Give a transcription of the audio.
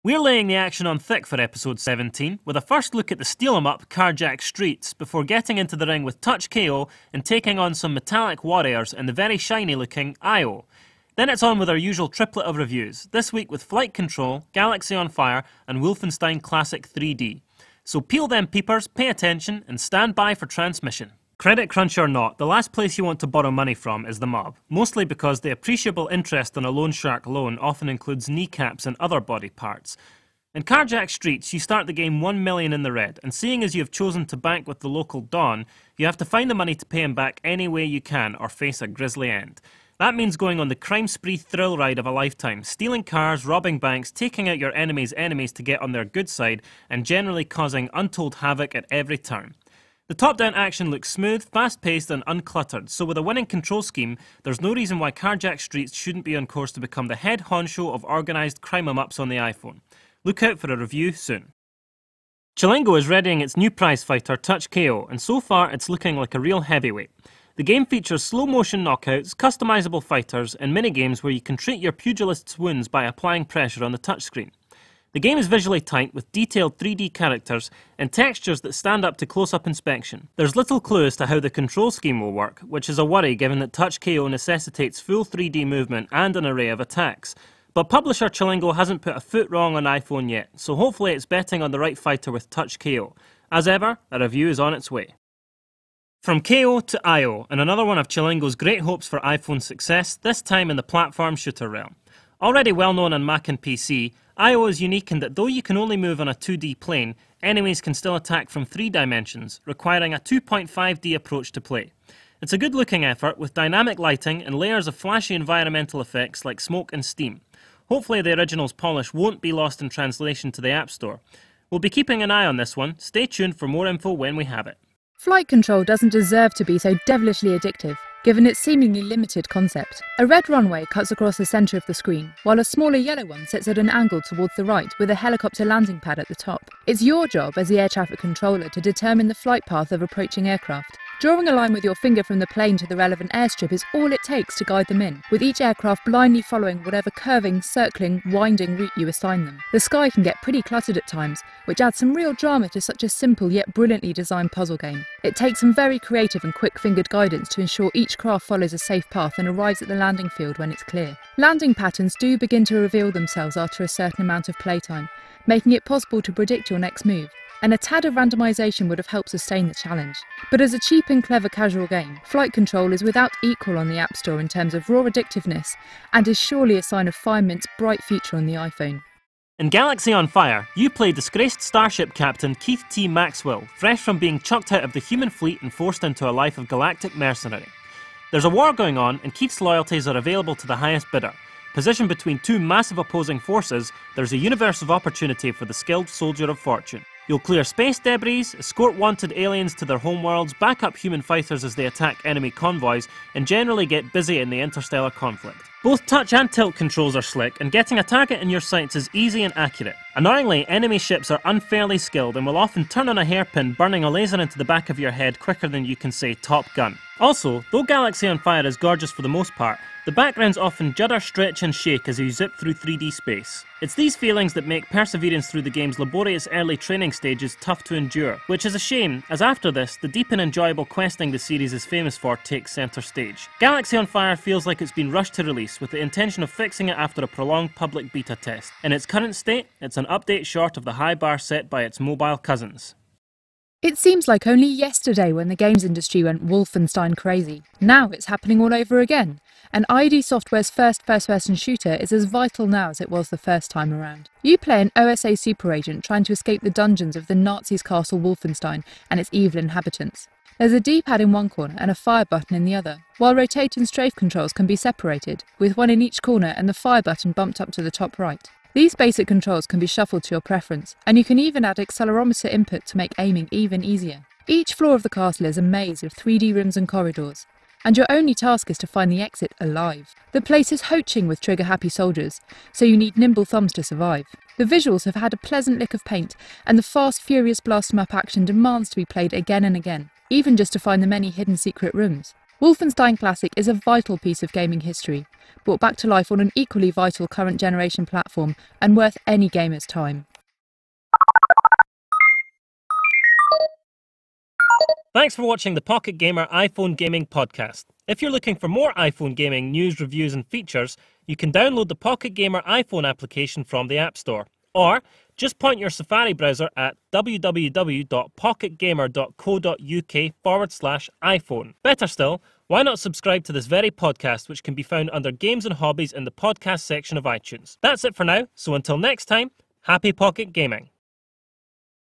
We're laying the action on thick for episode 17, with a first look at the steal 'em up carjack streets before getting into the ring with Touch KO and taking on some metallic warriors in the very shiny looking IO. Then it's on with our usual triplet of reviews, this week with Flight Control, Galaxy on Fire and Wolfenstein Classic 3D. So peel them peepers, pay attention and stand by for transmission. Credit crunch or not, the last place you want to borrow money from is the mob, mostly because the appreciable interest on a loan shark loan often includes kneecaps and other body parts. In Carjack Streets, you start the game 1 million in the red, and seeing as you have chosen to bank with the local Don, you have to find the money to pay him back any way you can or face a grisly end. That means going on the crime spree thrill ride of a lifetime, stealing cars, robbing banks, taking out your enemies' enemies to get on their good side, and generally causing untold havoc at every turn. The top-down action looks smooth, fast-paced and uncluttered, so with a winning control scheme, there's no reason why Carjack Streets shouldn't be on course to become the head honcho of organised crime-em-ups on the iPhone. Look out for a review soon. Chilingo is readying its new prize fighter, Touch KO, and so far it's looking like a real heavyweight. The game features slow-motion knockouts, customisable fighters, and minigames where you can treat your pugilist's wounds by applying pressure on the touchscreen. The game is visually tight with detailed 3D characters and textures that stand up to close-up inspection. There's little clue as to how the control scheme will work, which is a worry given that Touch KO necessitates full 3D movement and an array of attacks. But publisher Chilingo hasn't put a foot wrong on iPhone yet, so hopefully it's betting on the right fighter with Touch KO. As ever, a review is on its way. From KO to IO, and another one of Chilingo's great hopes for iPhone success, this time in the platform shooter realm. Already well known on Mac and PC, IO is unique in that though you can only move on a 2D plane, enemies can still attack from 3 dimensions, requiring a 2.5D approach to play. It's a good looking effort with dynamic lighting and layers of flashy environmental effects like smoke and steam. Hopefully the original's polish won't be lost in translation to the App Store. We'll be keeping an eye on this one, stay tuned for more info when we have it. Flight Control doesn't deserve to be so devilishly addictive, given its seemingly limited concept. A red runway cuts across the centre of the screen, while a smaller yellow one sits at an angle towards the right with a helicopter landing pad at the top. It's your job as the air traffic controller to determine the flight path of approaching aircraft. Drawing a line with your finger from the plane to the relevant airstrip is all it takes to guide them in, with each aircraft blindly following whatever curving, circling, winding route you assign them. The sky can get pretty cluttered at times, which adds some real drama to such a simple yet brilliantly designed puzzle game. It takes some very creative and quick-fingered guidance to ensure each craft follows a safe path and arrives at the landing field when it's clear. Landing patterns do begin to reveal themselves after a certain amount of playtime, making it possible to predict your next move, and a tad of randomisation would have helped sustain the challenge. But as a cheap and clever casual game, Flight Control is without equal on the App Store in terms of raw addictiveness, and is surely a sign of Firement's bright future on the iPhone. In Galaxy on Fire, you play disgraced Starship Captain Keith T. Maxwell, fresh from being chucked out of the human fleet and forced into a life of galactic mercenary. There's a war going on, and Keith's loyalties are available to the highest bidder. Positioned between two massive opposing forces, there's a universe of opportunity for the skilled soldier of fortune. You'll clear space debris, escort wanted aliens to their homeworlds, back up human fighters as they attack enemy convoys, and generally get busy in the interstellar conflict. Both touch and tilt controls are slick, and getting a target in your sights is easy and accurate. Annoyingly, enemy ships are unfairly skilled and will often turn on a hairpin, burning a laser into the back of your head quicker than you can say Top Gun. Also, though Galaxy on Fire is gorgeous for the most part, the backgrounds often judder, stretch and shake as you zip through 3D space. It's these feelings that make perseverance through the game's laborious early training stages tough to endure, which is a shame, as after this, the deep and enjoyable questing the series is famous for takes centre stage. Galaxy on Fire feels like it's been rushed to release with the intention of fixing it after a prolonged public beta test. In its current state, it's an update short of the high bar set by its mobile cousins. It seems like only yesterday when the games industry went Wolfenstein crazy. Now it's happening all over again, and ID Software's first-person shooter is as vital now as it was the first time around. You play an OSA super agent trying to escape the dungeons of the Nazis' castle Wolfenstein and its evil inhabitants. There's a D-pad in one corner and a fire button in the other, while rotate and strafe controls can be separated, with one in each corner and the fire button bumped up to the top right. These basic controls can be shuffled to your preference, and you can even add accelerometer input to make aiming even easier. Each floor of the castle is a maze of 3D rooms and corridors, and your only task is to find the exit alive. The place is hoaching with trigger-happy soldiers, so you need nimble thumbs to survive. The visuals have had a pleasant lick of paint, and the fast, furious blast-em-up action demands to be played again and again, even just to find the many hidden secret rooms. Wolfenstein Classic is a vital piece of gaming history, brought back to life on an equally vital current generation platform and worth any gamer's time. Thanks for watching the Pocket Gamer iPhone Gaming Podcast. If you're looking for more iPhone gaming news, reviews and features, you can download the Pocket Gamer iPhone application from the App Store. Or just point your Safari browser at www.pocketgamer.co.uk/iPhone. Better still, why not subscribe to this very podcast, which can be found under Games and Hobbies in the podcast section of iTunes. That's it for now, so until next time, happy Pocket Gaming.